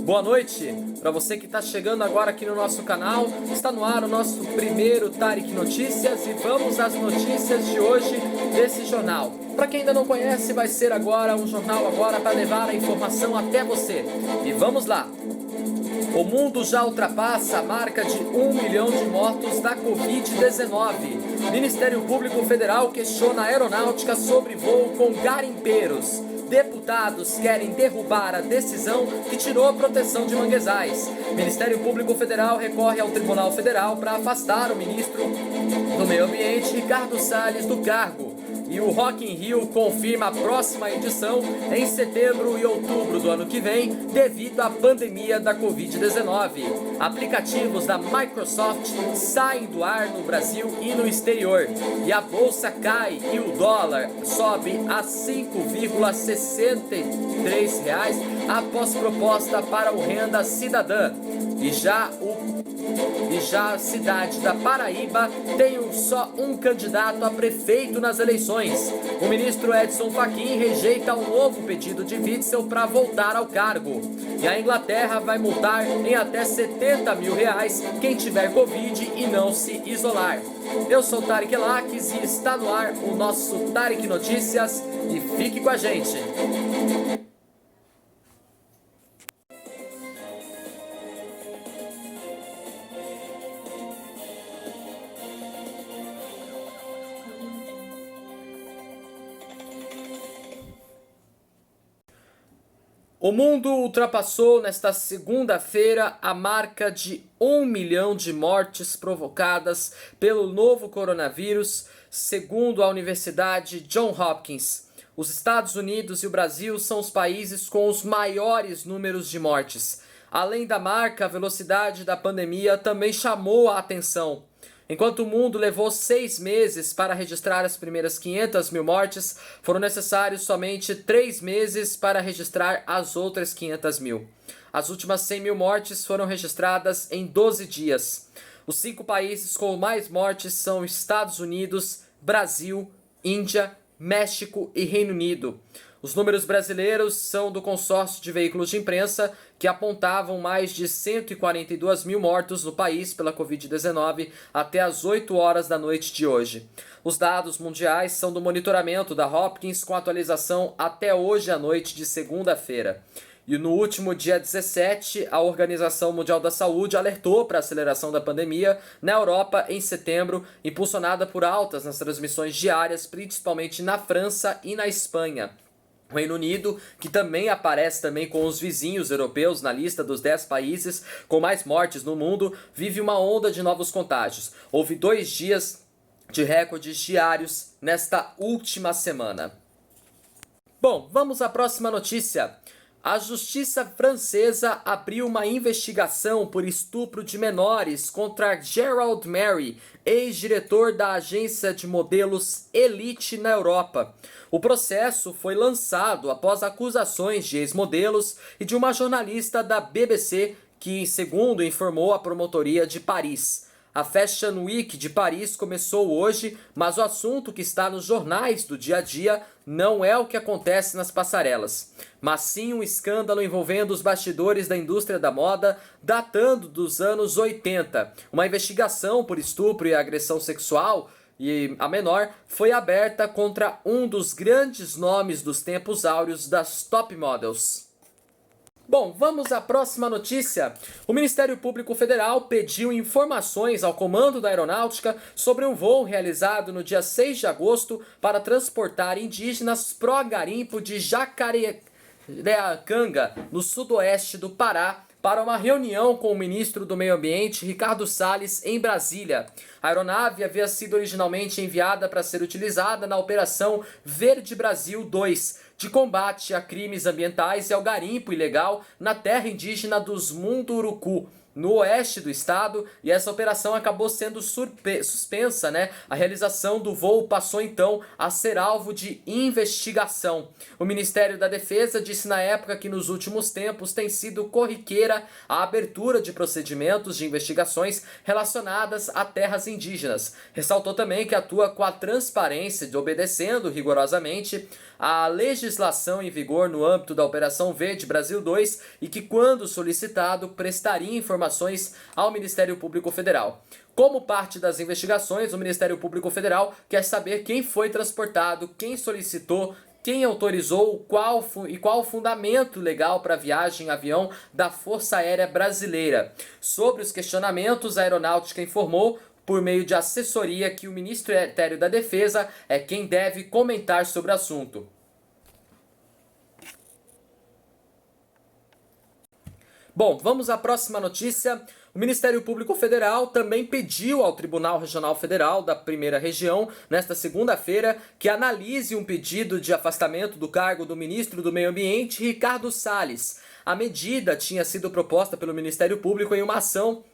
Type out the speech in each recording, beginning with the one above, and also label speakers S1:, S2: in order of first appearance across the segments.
S1: Boa noite para você que está chegando agora aqui no nosso canal. Está no ar o nosso primeiro Tarek Notícias e vamos às notícias de hoje desse jornal. Para quem ainda não conhece, vai ser agora um jornal para levar a informação até você. E vamos lá! O mundo já ultrapassa a marca de 1 milhão de mortos da Covid-19. Ministério Público Federal questiona a aeronáutica sobre voo com garimpeiros. Deputados querem derrubar a decisão que tirou a proteção de manguezais. Ministério Público Federal recorre ao Tribunal Federal para afastar o ministro do Meio Ambiente, Ricardo Salles, do cargo. E o Rock in Rio confirma a próxima edição em setembro e outubro do ano que vem, devido à pandemia da Covid-19. Aplicativos da Microsoft saem do ar no Brasil e no exterior. E a bolsa cai e o dólar sobe a R$ 5,63 após proposta para o Renda Cidadã. E já a cidade da Paraíba tem só um candidato a prefeito nas eleições. O ministro Edson Fachin rejeita um novo pedido de Witzel para voltar ao cargo. E a Inglaterra vai multar em até R$70 mil quem tiver Covid e não se isolar. Eu sou Tarek Elaques e está no ar o nosso Tarek Notícias e fique com a gente. O mundo ultrapassou nesta segunda-feira a marca de 1 milhão de mortes provocadas pelo novo coronavírus, segundo a Universidade Johns Hopkins. Os Estados Unidos e o Brasil são os países com os maiores números de mortes. Além da marca, a velocidade da pandemia também chamou a atenção. Enquanto o mundo levou 6 meses para registrar as primeiras 500 mil mortes, foram necessários somente 3 meses para registrar as outras 500 mil. As últimas 100 mil mortes foram registradas em 12 dias. Os 5 países com mais mortes são Estados Unidos, Brasil, Índia, México e Reino Unido. Os números brasileiros são do consórcio de veículos de imprensa, que apontavam mais de 142 mil mortos no país pela Covid-19 até as 8 horas da noite de hoje. Os dados mundiais são do monitoramento da Hopkins com atualização até hoje à noite de segunda-feira. E no último dia 17, a Organização Mundial da Saúde alertou para a aceleração da pandemia na Europa em setembro, impulsionada por altas nas transmissões diárias, principalmente na França e na Espanha. O Reino Unido, que também aparece com os vizinhos europeus na lista dos 10 países com mais mortes no mundo, vive uma onda de novos contágios. Houve 2 dias de recordes diários nesta última semana. Bom, vamos à próxima notícia. A justiça francesa abriu uma investigação por estupro de menores contra Gerald Mary, ex-diretor da agência de modelos Elite na Europa. O processo foi lançado após acusações de ex-modelos e de uma jornalista da BBC que, segundo informou a promotoria de Paris. A Fashion Week de Paris começou hoje, mas o assunto que está nos jornais do dia a dia não é o que acontece nas passarelas, mas sim um escândalo envolvendo os bastidores da indústria da moda, datando dos anos 80. Uma investigação por estupro e agressão sexual e a menor foi aberta contra um dos grandes nomes dos tempos áureos das top models. Bom, vamos à próxima notícia. O Ministério Público Federal pediu informações ao Comando da Aeronáutica sobre um voo realizado no dia 6 de agosto para transportar indígenas pró-garimpo de Jacareacanga, no sudoeste do Pará, para uma reunião com o ministro do Meio Ambiente, Ricardo Salles, em Brasília. A aeronave havia sido originalmente enviada para ser utilizada na Operação Verde Brasil 2, de combate a crimes ambientais e ao garimpo ilegal na terra indígena dos Munduruku, no oeste do estado, e essa operação acabou sendo suspensa, A realização do voo passou então a ser alvo de investigação. O Ministério da Defesa disse na época que nos últimos tempos tem sido corriqueira a abertura de procedimentos de investigações relacionadas a terras indígenas. Ressaltou também que atua com a transparência, obedecendo rigorosamente a legislação em vigor no âmbito da Operação Verde Brasil 2 e que, quando solicitado, prestaria informações ao Ministério Público Federal. Como parte das investigações, o Ministério Público Federal quer saber quem foi transportado, quem solicitou, quem autorizou qual o fundamento legal para a viagem em avião da Força Aérea Brasileira. Sobre os questionamentos, a Aeronáutica informou, por meio de assessoria, que o Ministério da Defesa é quem deve comentar sobre o assunto. Bom, vamos à próxima notícia. O Ministério Público Federal também pediu ao Tribunal Regional Federal da Primeira Região, nesta segunda-feira, que analise um pedido de afastamento do cargo do ministro do Meio Ambiente, Ricardo Salles. A medida tinha sido proposta pelo Ministério Público em uma ação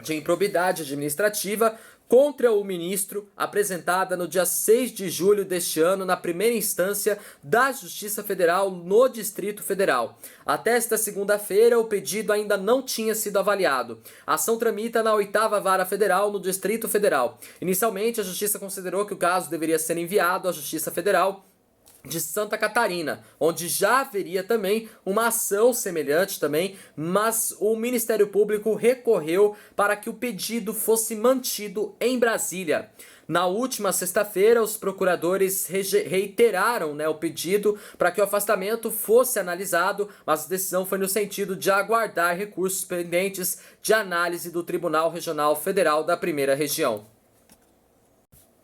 S1: de improbidade administrativa contra o ministro, apresentada no dia 6 de julho deste ano na primeira instância da Justiça Federal no Distrito Federal. Até esta segunda-feira, o pedido ainda não tinha sido avaliado. A ação tramita na 8ª Vara Federal no Distrito Federal. Inicialmente, a Justiça considerou que o caso deveria ser enviado à Justiça Federal de Santa Catarina, onde já haveria também uma ação semelhante também, mas o Ministério Público recorreu para que o pedido fosse mantido em Brasília. Na última sexta-feira, os procuradores reiteraram o pedido para que o afastamento fosse analisado, mas a decisão foi no sentido de aguardar recursos pendentes de análise do Tribunal Regional Federal da Primeira Região.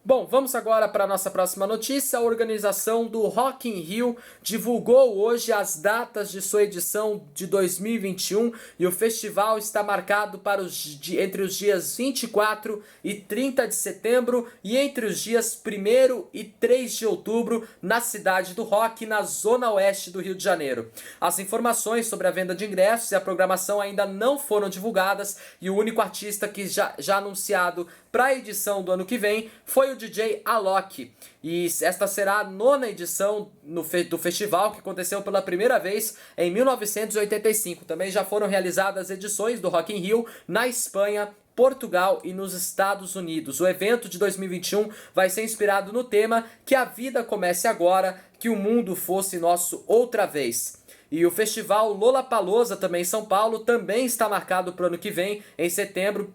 S1: Bom, vamos agora para a nossa próxima notícia. A organização do Rock in Rio divulgou hoje as datas de sua edição de 2021 e o festival está marcado para entre os dias 24 e 30 de setembro e entre os dias 1º e 3 de outubro na Cidade do Rock, na zona oeste do Rio de Janeiro. As informações sobre a venda de ingressos e a programação ainda não foram divulgadas e o único artista que já anunciado para a edição do ano que vem foi o DJ Alok. E esta será a 9ª edição do festival, que aconteceu pela primeira vez em 1985. Também já foram realizadas edições do Rock in Rio na Espanha, Portugal e nos Estados Unidos. O evento de 2021 vai ser inspirado no tema Que a Vida Comece Agora, que o mundo fosse nosso outra vez. E o festival Lollapalooza, também em São Paulo, também está marcado para o ano que vem, em setembro,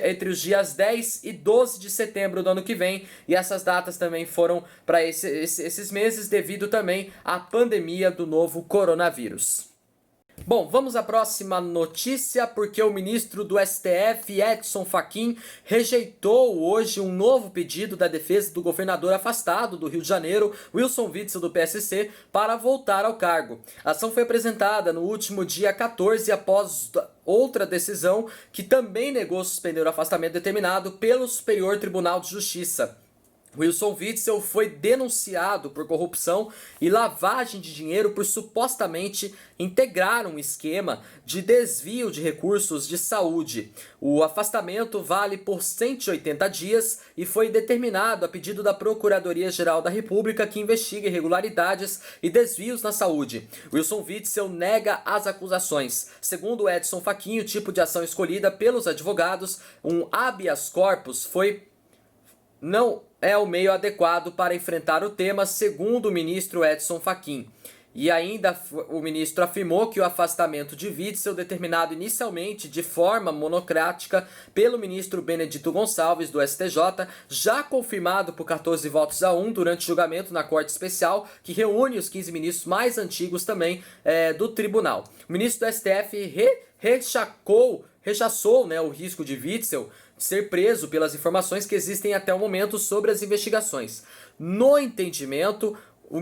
S1: entre os dias 10 e 12 de setembro do ano que vem. E essas datas também foram para esses meses, devido também à pandemia do novo coronavírus. Bom, vamos à próxima notícia, porque o ministro do STF, Edson Fachin, rejeitou hoje um novo pedido da defesa do governador afastado do Rio de Janeiro, Wilson Witzel, do PSC, para voltar ao cargo. A ação foi apresentada no último dia 14, após outra decisão que também negou suspender o afastamento determinado pelo Superior Tribunal de Justiça. Wilson Witzel foi denunciado por corrupção e lavagem de dinheiro por supostamente integrar um esquema de desvio de recursos de saúde. O afastamento vale por 180 dias e foi determinado a pedido da Procuradoria-Geral da República, que investiga irregularidades e desvios na saúde. Wilson Witzel nega as acusações. Segundo Edson Fachin, o tipo de ação escolhida pelos advogados, um habeas corpus, não é o meio adequado para enfrentar o tema, segundo o ministro Edson Fachin. E ainda o ministro afirmou que o afastamento de Witzel, determinado inicialmente de forma monocrática pelo ministro Benedito Gonçalves, do STJ, já confirmado por 14 votos a 1 durante julgamento na Corte Especial, que reúne os 15 ministros mais antigos também do tribunal. O ministro do STF rechaçou o risco de Witzel ser preso pelas informações que existem até o momento sobre as investigações. No entendimento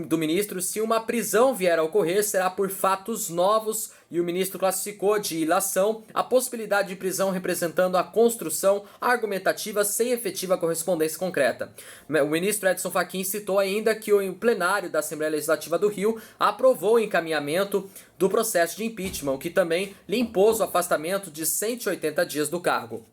S1: do ministro, se uma prisão vier a ocorrer, será por fatos novos, e o ministro classificou de ilação a possibilidade de prisão representando a construção argumentativa sem efetiva correspondência concreta. O ministro Edson Fachin citou ainda que o plenário da Assembleia Legislativa do Rio aprovou o encaminhamento do processo de impeachment, que também lhe impôs o afastamento de 180 dias do cargo.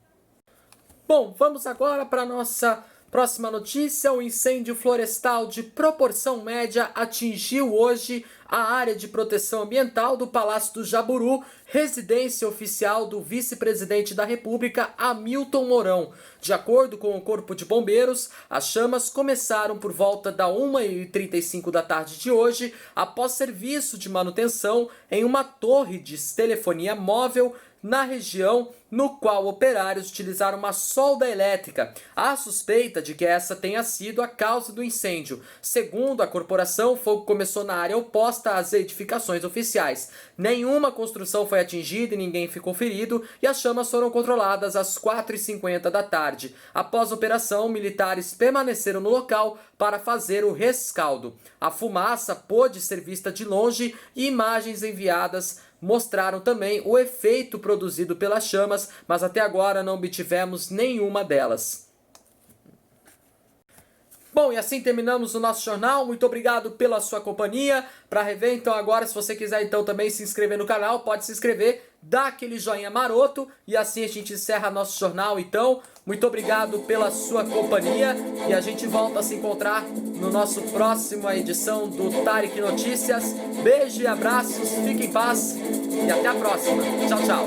S1: Bom, vamos agora para a nossa próxima notícia. O incêndio florestal de proporção média atingiu hoje a área de proteção ambiental do Palácio do Jaburu, residência oficial do vice-presidente da República, Hamilton Mourão. De acordo com o Corpo de Bombeiros, as chamas começaram por volta da 1h35 da tarde de hoje, após serviço de manutenção em uma torre de telefonia móvel na região, no qual operários utilizaram uma solda elétrica. Há suspeita de que essa tenha sido a causa do incêndio. Segundo a corporação, o fogo começou na área oposta às edificações oficiais. Nenhuma construção foi atingida e ninguém ficou ferido, e as chamas foram controladas às 4h50 da tarde. Após a operação, militares permaneceram no local para fazer o rescaldo. A fumaça pôde ser vista de longe e imagens enviadas mostraram também o efeito produzido pelas chamas, mas até agora não obtivemos nenhuma delas. Bom, e assim terminamos o nosso jornal. Muito obrigado pela sua companhia. Para rever, então, agora, se você quiser então também se inscrever no canal, pode se inscrever, dá aquele joinha maroto e assim a gente encerra nosso jornal. Então, muito obrigado pela sua companhia e a gente volta a se encontrar no nosso próximo edição do Tarek Notícias. Beijo e abraços, fique em paz e até a próxima. Tchau, tchau.